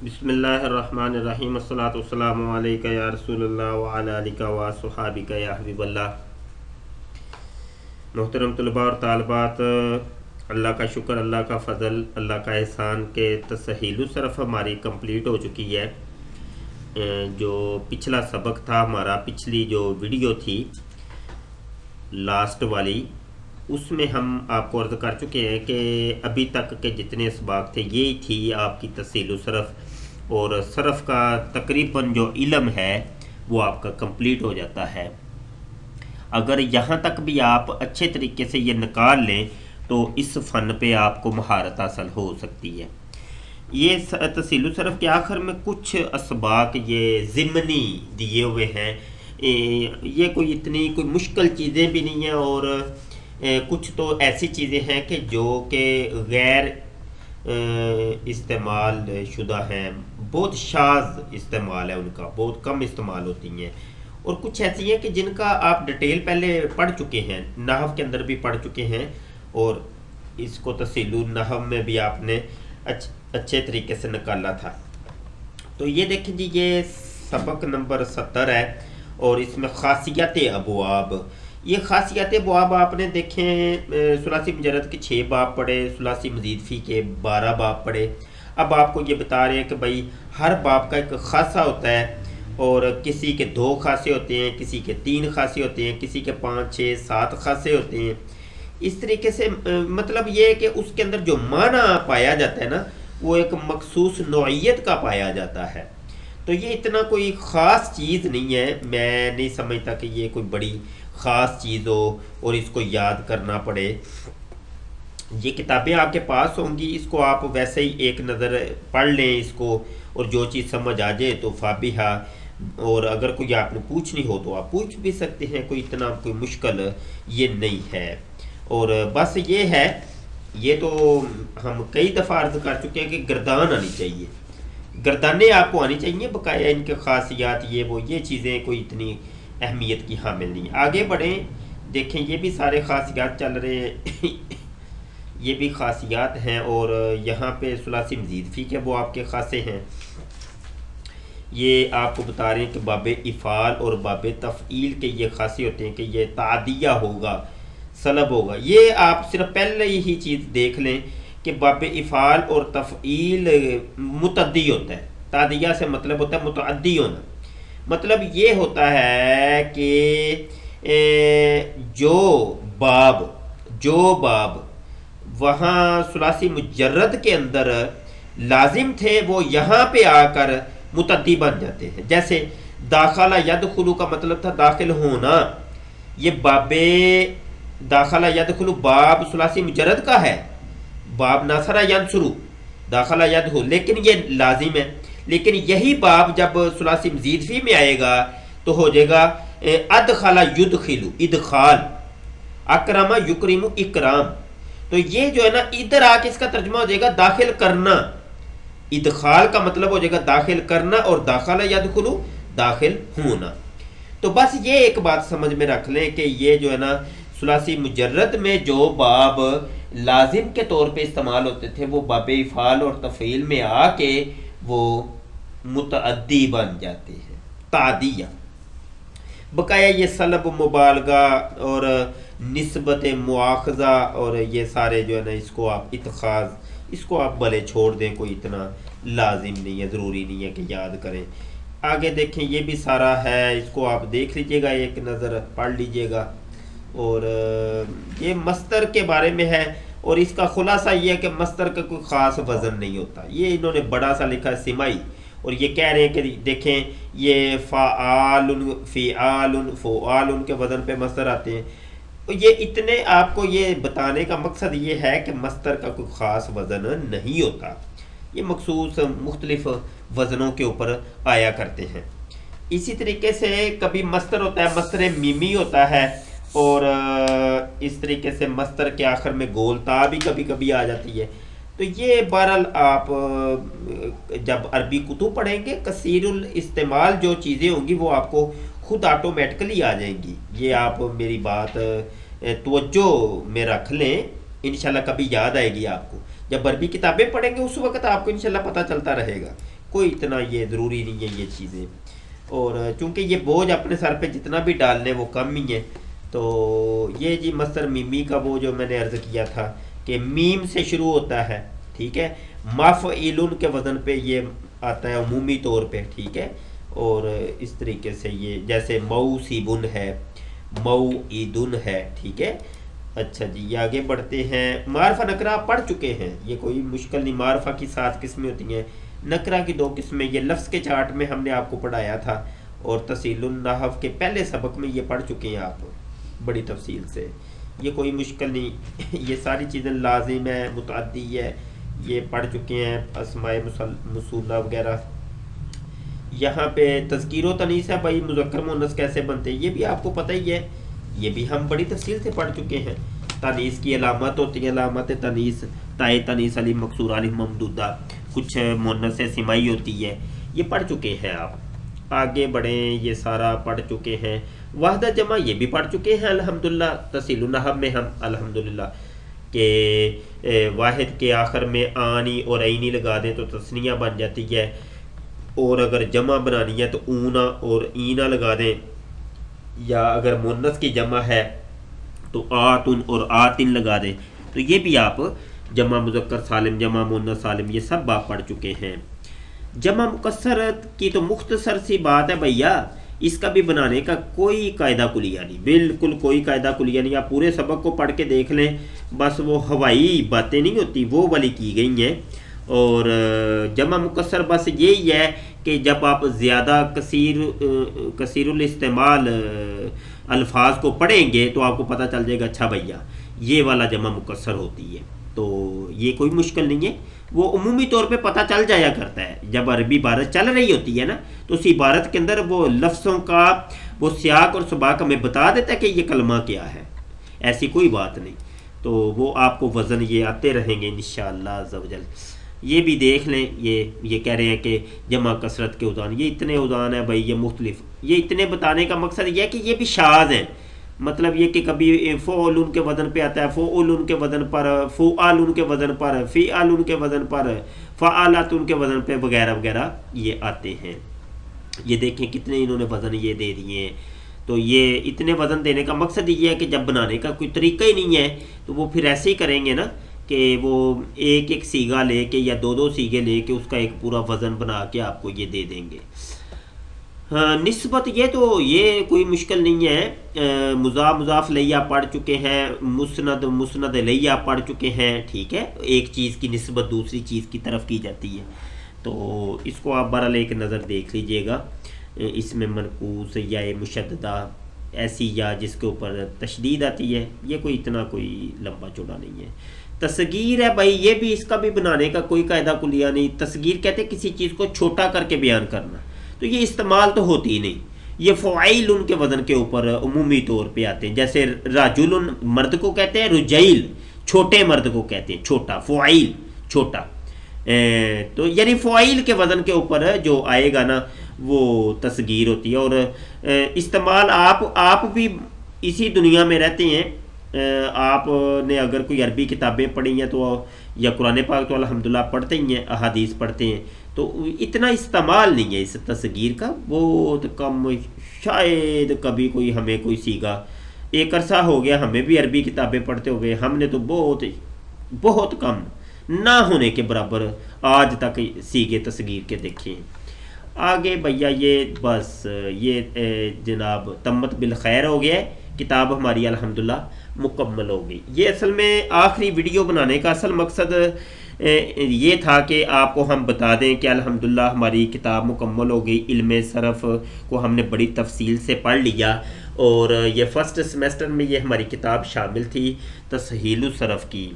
بسم اللہ الرحمن الرحیم الصلاۃ والسلام علیکہ یا رسول اللہ وعلی آلکہ و صحابکہ یا حبیب اللہ۔ محترم طلباء اور طالبات، اللہ کا شکر، اللہ کا فضل، اللہ کا احسان کہ تسہیل الصرف ہماری کمپلیٹ ہو چکی ہے۔ جو پچھلا سبق تھا ہمارا، پچھلی جو ویڈیو تھی لاسٹ والی، اس میں ہم آپ کو عرض کر چکے ہیں کہ ابھی تک کے جتنے اسباق تھے یہی تھی آپ کی تسہیل الصرف، اور صرف کا تقریباً جو علم ہے وہ آپ کا کمپلیٹ ہو جاتا ہے۔ اگر یہاں تک بھی آپ اچھے طریقے سے یہ نکال لیں تو اس فن پہ آپ کو مہارت حاصل ہو سکتی ہے۔ یہ تسہیل الصرف کے آخر میں کچھ اسباق یہ ضمنی دیے ہوئے ہیں۔ یہ کوئی اتنی کوئی مشکل چیزیں بھی نہیں ہیں، اور کچھ تو ایسی چیزیں ہیں کہ جو کہ غیر استعمال شدہ ہیں، بہت شاذ استعمال ہے ان کا، بہت کم استعمال ہوتی ہیں، اور کچھ ایسی ہیں کہ جن کا آپ ڈیٹیل پہلے پڑھ چکے ہیں، نحو کے اندر بھی پڑھ چکے ہیں، اور اس کو تسہیل النحو میں بھی آپ نے اچھے طریقے سے نکالا تھا۔ تو یہ دیکھیں جی، یہ سبق نمبر 70 ہے، اور اس میں خاصیت ابواب۔ یہ خاصیت ابواب آپ نے دیکھیں، ثلاثی مجرد کے 6 باب پڑھے، ثلاثی مزید فی کے 12 باب پڑھے۔ اب آپ کو یہ بتا رہے ہیں کہ بھائی ہر باب کا ایک خاصہ ہوتا ہے، اور کسی کے 2 خاصے ہوتے ہیں، کسی کے 3 خاصے ہوتے ہیں، کسی کے 5 6 7 خاصے ہوتے ہیں۔ اس طریقے سے مطلب یہ ہے کہ اس کے اندر جو معنی پایا جاتا ہے نا، وہ ایک مخصوص نوعیت کا پایا جاتا ہے۔ تو یہ اتنا کوئی خاص چیز نہیں ہے، میں نہیں سمجھتا کہ یہ کوئی بڑی خاص چیز ہو اور اس کو یاد کرنا پڑے۔ یہ کتابیں آپ کے پاس ہوں گی، اس کو آپ ویسے ہی ایک نظر پڑھ لیں اس کو، اور جو چیز سمجھ آ جائے تو فابہا، اور اگر کوئی آپ نے پوچھنی ہو تو آپ پوچھ بھی سکتے ہیں، کوئی اتنا کوئی مشکل یہ نہیں ہے۔ اور بس یہ ہے، یہ تو ہم کئی دفعہ عرض کر چکے ہیں کہ گردان آنی چاہیے، گردانیں آپ کو آنی چاہیے بقایا، ان کے خاصیات یہ وہ یہ چیزیں کوئی اتنی اہمیت کی حامل نہیں۔ آگے بڑھیں، دیکھیں یہ بھی سارے خاصیات چل رہے ہیں یہ بھی خاصیات ہیں، اور یہاں پہ ثلاثی مزید فی کے وہ آپ کے خاصے ہیں۔ یہ آپ کو بتا رہے ہیں کہ باب افعال اور باب تفعیل کے یہ خاصے ہوتے ہیں کہ یہ تعدیہ ہوگا، سلب ہوگا۔ یہ آپ صرف پہلے ہی چیز دیکھ لیں کہ باب افعال اور تفعیل متعدی ہوتا ہے۔ تعدیہ سے مطلب ہوتا ہے متعدی ہونا، مطلب یہ ہوتا ہے کہ جو باب وہاں ثلاثی مجرد کے اندر لازم تھے وہ یہاں پہ آ کر متعدی بن جاتے ہیں۔ جیسے داخلہ یدخلو کا مطلب تھا داخل ہونا، یہ باب داخلہ یدخلو باب ثلاثی مجرد کا ہے، باب ناصرہ ینصرو داخلہ یدخل، لیکن یہ لازم ہے۔ لیکن یہی باب جب ثلاثی مزید فی میں آئے گا تو ہو جائے گا ادخل یدخلو ادخال، اکرم یکرم اکرام۔ تو یہ جو ہے نا ادھر آ کے اس کا ترجمہ ہو جائے گا داخل کرنا، ادخال کا مطلب ہو جائے گا داخل کرنا، اور داخلہ یدخلو داخل ہونا۔ تو بس یہ ایک بات سمجھ میں رکھ لیں کہ یہ جو ہے نا ثلاثی مجرد میں جو باب لازم کے طور پہ استعمال ہوتے تھے وہ باب افعال اور تفعیل میں آ کے وہ متعدی بن جاتے ہیں، تعدیہ۔ بقایا یہ سلب مبالغہ اور نسبت مواخذہ اور یہ سارے جو ہے نا اس کو آپ اتخاذ، اس کو آپ بھلے چھوڑ دیں، کوئی اتنا لازم نہیں ہے، ضروری نہیں ہے کہ یاد کریں۔ آگے دیکھیں یہ بھی سارا ہے، اس کو آپ دیکھ لیجئے گا، ایک نظر پڑھ لیجئے گا۔ اور یہ مصدر کے بارے میں ہے، اور اس کا خلاصہ یہ ہے کہ مصدر کا کوئی خاص وزن نہیں ہوتا، یہ انہوں نے بڑا سا لکھا سمائی، اور یہ کہہ رہے ہیں کہ دیکھیں یہ فعال فعال فعال کے وزن پہ مصدر آتے ہیں۔ یہ اتنے آپ کو یہ بتانے کا مقصد یہ ہے کہ مصدر کا کوئی خاص وزن نہیں ہوتا، یہ مخصوص مختلف وزنوں کے اوپر آیا کرتے ہیں۔ اسی طریقے سے کبھی مصدر ہوتا ہے، مصدر میمی ہوتا ہے، اور اس طریقے سے مصدر کے آخر میں گول تا بھی کبھی کبھی آ جاتی ہے۔ تو یہ بہرحال آپ جب عربی کتب پڑھیں گے کثیر الاستعمال جو چیزیں ہوں گی وہ آپ کو خود آٹومیٹکلی آ جائیں گی۔ یہ آپ میری بات توجہ میں رکھ لیں، انشاءاللہ کبھی یاد آئے گی آپ کو، جب عربی کتابیں پڑھیں گے اس وقت آپ کو انشاءاللہ پتہ چلتا رہے گا کوئی اتنا یہ ضروری نہیں ہے یہ چیزیں، اور چونکہ یہ بوجھ اپنے سر پہ جتنا بھی ڈال لیں وہ کم ہی ہے۔ تو یہ جی مصدر میمی کا وہ جو میں نے عرض کیا تھا کہ میم سے شروع ہوتا ہے، ٹھیک ہے، مفعول کے وزن پہ یہ آتا ہے عمومی طور پہ، ٹھیک ہے، اور اس طریقے سے یہ جیسے موصبن ہے، موعدن ہے، ٹھیک ہے۔ اچھا جی یہ آگے بڑھتے ہیں۔ معرفہ نکرہ آپ پڑھ چکے ہیں، یہ کوئی مشکل نہیں۔ معرفہ کی 7 قسمیں ہوتی ہیں، نکرہ کی 2 قسمیں، یہ لفظ کے چارٹ میں ہم نے آپ کو پڑھایا تھا، اور تحصیل النحو کے پہلے سبق میں یہ پڑھ چکے ہیں آپ بڑی تفصیل سے، یہ کوئی مشکل نہیں۔ یہ ساری چیزیں لازم ہے، متعدی ہے، یہ پڑھ چکے ہیں، اسماء موصولہ وغیرہ۔ یہاں پہ تذکیر و تانیث ہے بھائی، مذکر مؤنث کیسے بنتے ہیں یہ بھی آپ کو پتہ ہی ہے، یہ بھی ہم بڑی تفصیل سے پڑھ چکے ہیں۔ تانیث کی علامت ہوتی ہیں، علامت تانیث، تائے تانیث علی مکسور علی ممدودہ، کچھ مؤنث سمائی ہوتی ہے، یہ پڑھ چکے ہیں آپ۔ آگے بڑھیں، یہ سارا پڑھ چکے ہیں۔ وحدہ جمع یہ بھی پڑھ چکے ہیں الحمدللہ، تحصیل النحو میں ہم الحمدللہ کہ واحد کے آخر میں آنی اور عینی لگا دیں تو تثنیہ بن جاتی ہے، اور اگر جمع بنانی ہے تو اونا اور اینا لگا دیں، یا اگر مؤنث کی جمع ہے تو آتن اور آتن لگا دیں، تو یہ بھی آپ جمع مذکر سالم، جمع مؤنث سالم، یہ سب آپ پڑھ چکے ہیں۔ جمع مکسر کی تو مختصر سی بات ہے بھیا، اس کا بھی بنانے کا کوئی قاعدہ کلیہ نہیں، بالکل کوئی قاعدہ کلیہ نہیں۔ آپ پورے سبق کو پڑھ کے دیکھ لیں، بس وہ ہوائی باتیں نہیں ہوتی وہ والی کی گئی ہیں۔ اور جمع مکسر بس یہی ہے کہ جب آپ زیادہ کثیر الاستعمال الفاظ کو پڑھیں گے تو آپ کو پتہ چل جائے گا، اچھا بھیا یہ والا جمع مکسر ہوتی ہے، تو یہ کوئی مشکل نہیں ہے، وہ عمومی طور پہ پتہ چل جایا کرتا ہے۔ جب عربی عبارت چل رہی ہوتی ہے نا تو اس عبارت کے اندر وہ لفظوں کا وہ سیاق اور سباق ہمیں بتا دیتا ہے کہ یہ کلمہ کیا ہے، ایسی کوئی بات نہیں، تو وہ آپ کو وزن یہ آتے رہیں گے انشاءاللہ عز و جل۔ یہ بھی دیکھ لیں، یہ کہہ رہے ہیں کہ جمع کثرت کے اوزان، یہ اتنے اوزان ہیں بھائی، یہ مختلف، یہ اتنے بتانے کا مقصد یہ ہے کہ یہ بھی شاذ ہیں، مطلب یہ کہ کبھی فعل کے وزن پہ آتا ہے، فعل کے وزن پر، فعال کے وزن پر، فعال کے وزن پر، فعالات کے وزن پہ وغیرہ وغیرہ یہ آتے ہیں۔ یہ دیکھیں کتنے انہوں نے وزن یہ دے دیے ہیں، تو یہ اتنے وزن دینے کا مقصد یہ ہے کہ جب بنانے کا کوئی طریقہ ہی نہیں ہے تو وہ پھر ایسے ہی کریں گے نا کہ وہ ایک ایک سیگا لے کے یا 2 سیگے لے کے اس کا ایک پورا وزن بنا کے آپ کو یہ دے دیں گے۔ ہاں نسبت یہ تو یہ کوئی مشکل نہیں ہے، مضاف مضاف الیہ پڑھ چکے ہیں، مسند مسند الیہ پڑھ چکے ہیں، ٹھیک ہے، ایک چیز کی نسبت دوسری چیز کی طرف کی جاتی ہے، تو اس کو آپ بہرحال ایک نظر دیکھ لیجئے گا۔ اس میں منقوص یا مشددہ ایسی یا جس کے اوپر تشدید آتی ہے، یہ کوئی اتنا کوئی لمبا چوڑا نہیں ہے۔ تصغیر ہے بھائی، یہ بھی اس کا بھی بنانے کا کوئی قاعدہ کلیہ نہیں۔ تصغیر کہتے ہیں کسی چیز کو چھوٹا کر کے بیان کرنا، تو یہ استعمال تو ہوتی ہی نہیں، یہ فعیل ان کے وزن کے اوپر عمومی طور پہ آتے ہیں، جیسے رجل مرد کو کہتے ہیں، رجیل چھوٹے مرد کو کہتے ہیں، چھوٹا، فعیل چھوٹا، تو یعنی فعیل کے وزن کے اوپر جو آئے گا نا وہ تصغیر ہوتی ہے۔ اور استعمال آپ بھی اسی دنیا میں رہتے ہیں، آپ نے اگر کوئی عربی کتابیں پڑھی ہیں تو یا قرآن پاک تو الحمدللہ پڑھتے ہی ہیں، احادیث پڑھتے ہیں، تو اتنا استعمال نہیں ہے اس تصغیر کا، بہت کم، شاید کبھی کوئی ہمیں کوئی سیگا، ایک عرصہ ہو گیا ہمیں بھی عربی کتابیں پڑھتے ہوئے، ہم نے تو بہت کم، نہ ہونے کے برابر آج تک سیگے تصغیر کے دیکھے ہیں۔ آگے بھیا یہ بس یہ جناب تمت بالخیر ہو گیا ہے، کتاب ہماری الحمدللہ مکمل ہو گئی۔ یہ اصل میں آخری ویڈیو بنانے کا اصل مقصد یہ تھا کہ آپ کو ہم بتا دیں کہ الحمدللہ ہماری کتاب مکمل ہو گئی، علم صرف کو ہم نے بڑی تفصیل سے پڑھ لیا، اور یہ فرسٹ سیمیسٹر میں یہ ہماری کتاب شامل تھی تصحیح الصرف کی۔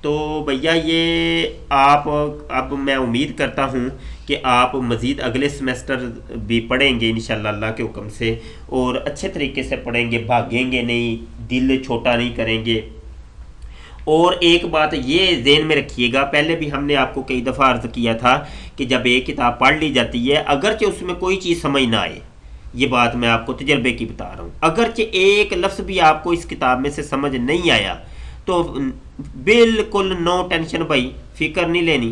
تو بھیا یہ آپ اب میں امید کرتا ہوں کہ آپ مزید اگلے سیمیسٹر بھی پڑھیں گے انشاءاللہ اللہ کے حکم سے، اور اچھے طریقے سے پڑھیں گے، بھاگیں گے نہیں، دل چھوٹا نہیں کریں گے۔ اور ایک بات یہ ذہن میں رکھیے گا، پہلے بھی ہم نے آپ کو کئی دفعہ عرض کیا تھا کہ جب ایک کتاب پڑھ لی جاتی ہے، اگرچہ اس میں کوئی چیز سمجھ نہ آئے، یہ بات میں آپ کو تجربے کی بتا رہا ہوں، اگرچہ ایک لفظ بھی آپ کو اس کتاب میں سے سمجھ نہیں آیا تو بالکل نو ٹینشن بھائی، فکر نہیں لینی،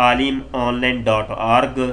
alimonline.org,